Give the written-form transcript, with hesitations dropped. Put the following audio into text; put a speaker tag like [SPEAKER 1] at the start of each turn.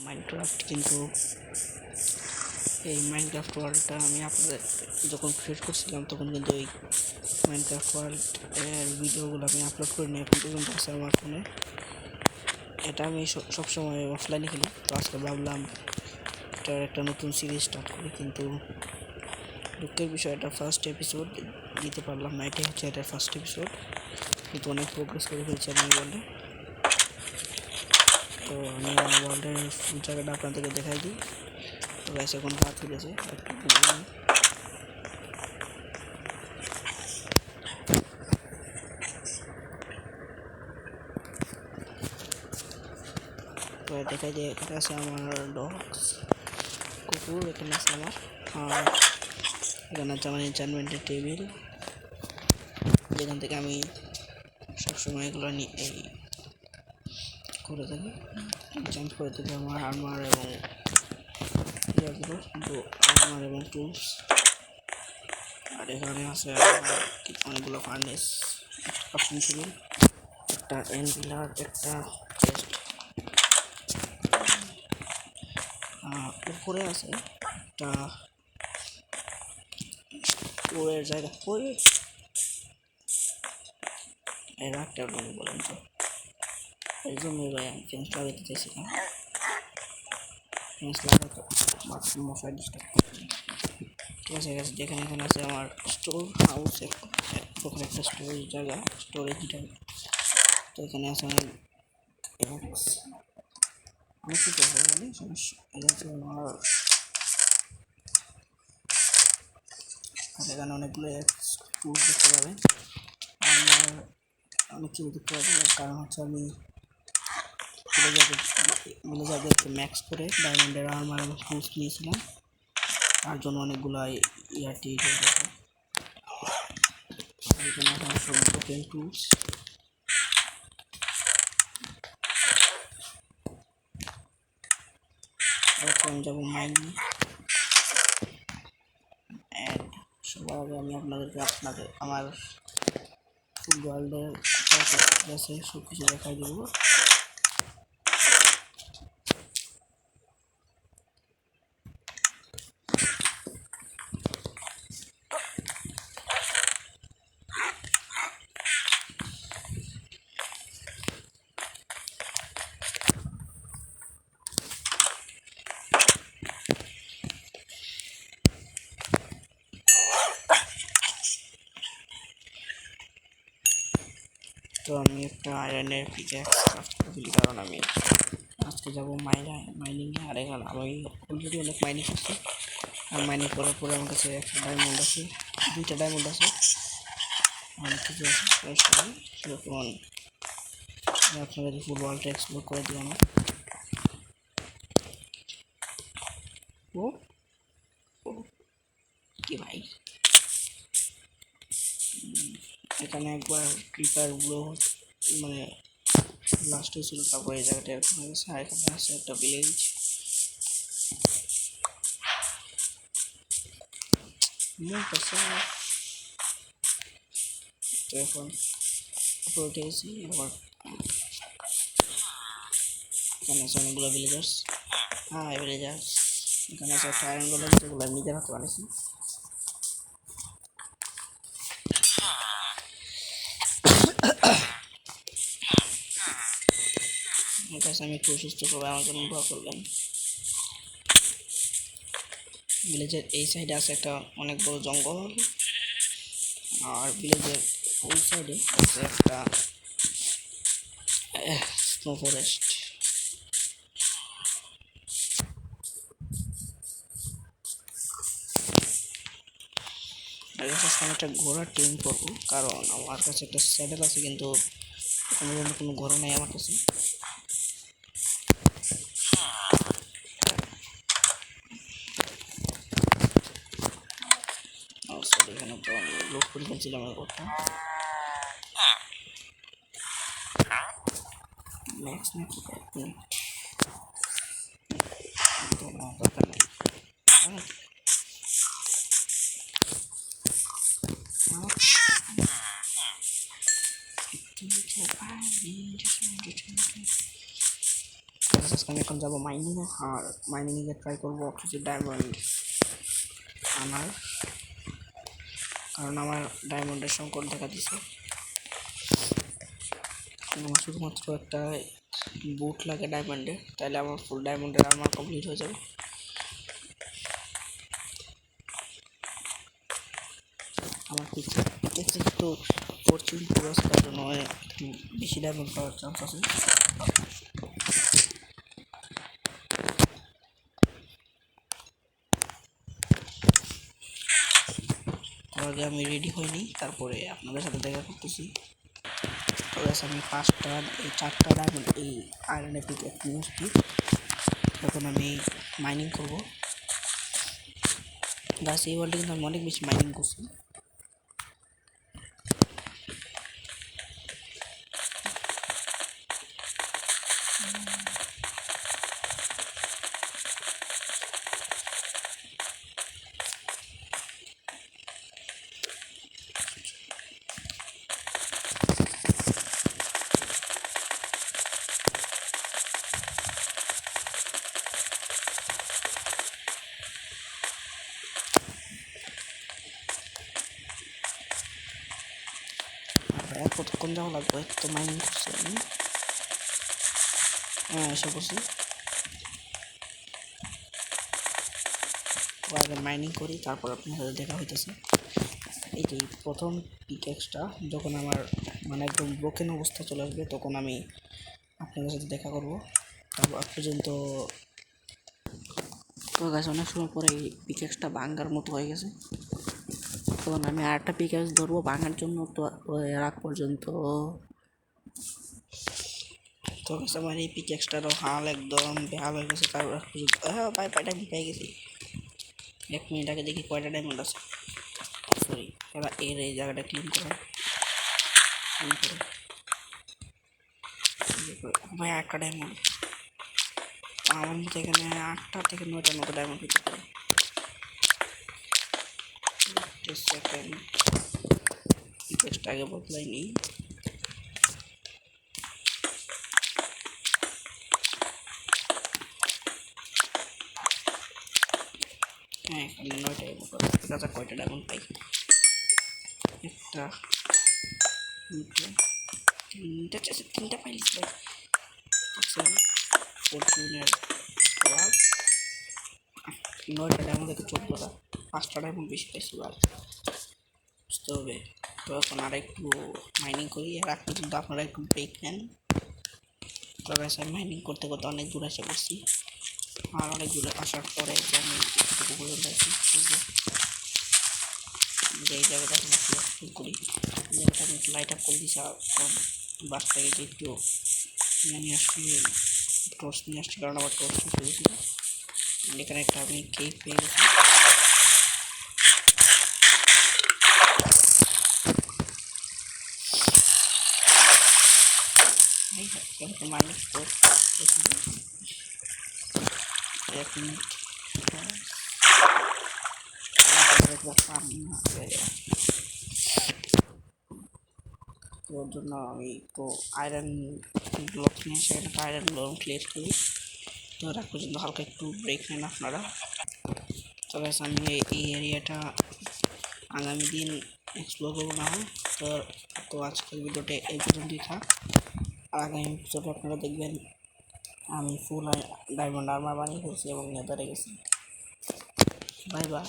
[SPEAKER 1] Minecraft কিন্তু এই Minecraft ওয়ার্ল্ডটা আমি আপনাদের যখন ক্রিয়েট করছিলাম তখন কিন্তু এই মাইনক্রাফট ওয়ার্ল্ড এর ভিডিওগুলো আমি আপলোড করিনি, এখন পর্যন্ত আছে আমার ফোনে। এটা আমি সবসময় অফলাইনে খেলি, তো আজকে ভাবলাম এটার একটা নতুন সিরিজ স্টার্ট করি, কিন্তু দুঃখের বিষয় এটা ফার্স্ট এপিসোড দিতে পারলাম না। এটাই হচ্ছে এটার ফার্স্ট এপিসোড, কিন্তু অনেক প্রোগ্রেস করে ফেলছি আমি ওয়ার্ল্ডে। তো আমি ওয়ার্ল্ডের ফুল জায়গাটা আপনাদেরকে দেখাই দিই। তো গাইস এখন রাত হয়ে গেছে, তো দেখাই যে এখানে আছে আমার ডগস, কুকুর, এখানে আছে আমার, আর এখানে আছে আমার এনচান্টমেন্টের টেবিল, যেখান থেকে আমি সবসময় এগুলো এই করে থাকি, এনচান্ট করে থাকি আমার আর্মার এবং ইয়াগুলো, আর্মার এবং টুলস। আর এখানে আছে অনেকগুলো ফার্নেস, ক্রাফটিং টেবিল, একটা এনভিলার, একটা চেস্ট। উপরে আছে একটা স্টোরের জায়গা, এর একটা বলেন তো, এই জন্যই ভাই আমি ফেন্স লাগাতে চাইছিলাম, ফেন্স লাগাতে মশাই ডিস্টার্ব করছি। ঠিক আছে গেছে, যেখানে এখানে আছে আমার স্টোর হাউস, ওখানে একটা স্টোরেজ জায়গা, স্টোরেজ জায়গা। তো এখানে আছে অনেক অনেক কিছু আছে, বলে সমস্যা। আমার এখানে অনেকগুলো টুলস দেখতে পাবেন। আমার অনেক কিছু দেখতে পাবেন, কারণ হচ্ছে আমি ভিলেজারদেরকে ম্যাক্স করে ডায়মন্ডের আর্মার এবং টুলস নিয়েছিলাম, তার জন্য অনেকগুলো ইয়ারটি হয়ে গেছে। এখানে আমার সব ব্রোকেন টুলস। আমি যাবো মাইনিং, অ্যান্ড সবার আগে আমি আপনাদেরকে আমার ফুল ওয়ার্ল্ডের আছে সব কিছু দেখাই দেবো। তো আমি একটা আয়রনের পিক্যাক্স ক্রাফট করে ফেলি, কারণ আমি আজকে যাবো মাইনিংয়ে। আর এখানে আমি অলরেডি অনেক মাইনিং করছি, আর মাইনিং করার পরে আমার কাছে একটা ডায়মন্ড আছে, 2টা ডায়মন্ড আছে, অনেক কিছু আছে। সেরকম আপনাদের ফুল ওয়ার্ল্ডটা এক্সপ্লোর করে দিই আমি। ও কি ভাই, এখানে একবার ক্রিপারগুলো মানে লাস্ট হয়েছিল, তারপরে এই জায়গাটা এরকম হয়ে গেছে। আর এখানে আছে একটা ভিলেজ, তো এখন উপরে উঠে গেছি। আবার এখানে আছে অনেকগুলো ভিলেজার্স, ভিলেজার্স। এখানে আছে একটা আয়রন গোলেম, যেগুলো আমি নিজের হাতে বানিয়েছি। আমার কাছে আমি একটু অসুস্থ, সবাই আমার জন্য দোয়া করবেন। ভিলেজের এই সাইডে আছে একটা অনেক বড় জঙ্গল, আর ভিলেজের ওই সাইডে আছে একটা স্নো ফরেস্ট। আমি একটা ঘোড়ার ট্রেন করবো, কারণ আমার কাছে একটা স্যাডেল আছে, কিন্তু কোনো ঘোড়া নেই আমার কাছে। এখানে তো আমি লোক করে ফেলছিলাম আমার কথা, ম্যাক্স নাকি দরকার নেই। আমি এখন যাবো মাইনিংয়ে, আর মাইনিংয়ে ট্রাই করবো কিছু ডায়মন্ড আনার, কারণ আমার ডায়মন্ডের সংকট দেখা দিছে। আমার শুধুমাত্র একটা বুট লাগে ডায়মন্ডে, তাহলে আমার ফুল ডায়মন্ডের আমার কমপ্লিট হয়ে যাবে। আমার পিকেক্সে একটু ফরচুন প্লাস, তার জন্য বেশি ডায়মন্ড পাওয়ার চান্স আছে। আগে আমি রেডি হইনি, তারপরে আপনাদের সাথে দেখা করতেছি। আমি এই 4টা ডায়মন্ড এই আয়রনের পিকেক্স নিয়ে আসছি। তখন আমি মাইনিং করবো। গাছ এই ওয়ার্ল্ডে কিন্তু আমি অনেক বেশি মাইনিং করছি। কতক্ষণ যাওয়া লাগবে, তো মাইনিং করছি আমি। এসে করছি। আগে মাইনিং করি, তারপর আপনার সাথে দেখা হইতেছে। এই যে প্রথম পিকেক্সটা যখন আমার মানে একদম ব্রোকেন অবস্থা চলে আসবে, তখন আমি আপনাদের সাথে দেখা করবো। তারপর পর্যন্ত তো গাছ অনেক সময় পরে এই পিকেক্সটা ভাঙ্গার মতো হয়ে গেছে। তখন আমি আরেকটা পিকেক্স ধরবো ভাঙার জন্য, তো রাত পর্যন্ত তো আমার এই পিকেক্সটারও হাল একদম বেহাল হয়ে গেছে। তারপর পাইটা আমি পেয়ে গেছি। 1 মিনিট আগে দেখি কয়টা ডায়মন্ড আছে। সরি, এবার এই জায়গাটা ক্লিন করা ভাই। 8টা ডায়মন্ড আমার মতো এখানে 8টা থেকে 9টার মতো ডায়মন্ড হতে পারে। সেকেন্ড পিকেক্সটা আগে বদলাইনি। হ্যাঁ, এখানে 9টাই মতো। ঠিক আছে, কয়টা ডায়মন্ড পাই? 1টা 3টা পাইলিস ভাই। ফরচুনের অভাব। 9টা ডায়মন্ড থেকে 14টা, 5টা ডায়মন্ড বেশি পাইছি ভাই, বুঝতে হবে। তো এখন আর একটু মাইনিং করি, আর এক পর্যন্ত আপনারা একটু ব্রেক নেন। তো আমি মাইনিং করতে করতে অনেক দূর এসে পড়ছি। আর অনেক দূরে আসার পরে যে আমি একটু পর্যন্ত আছি, যে এই জায়গাটা আমি শুরু করি, জায়গাটা আমি একটু লাইট আপ করে দিচ্ছি। বাস থেকে যে একটু নিয়ে আসছি, টর্চ নিয়ে আসছি, কারণ আমার টর্চ পেয়েছিল। এখানে একটা আমি কেক পেয়ে গেছি। মাইনাস 4 1 মিনিট তোর জন্য আমি তো আয়রন ব্লক নিয়ে সেখানে আয়রন ব্লক ক্লিয়ার করি। তো রাত পর্যন্ত হালকা একটু ব্রেক নেন আপনারা। তবে আমি এই এরিয়াটা আগামী দিন এক্সপ্লোর করবো না হয়। তো আজকের ভিডিওটা এই পর্যন্তই থাক। আগামী এপিসোডে আপনারা দেখবেন আমি ফুল ডায়মন্ড আর্মার বানিয়ে ফেলছি এবং নেদারে গেছি। Bye bye.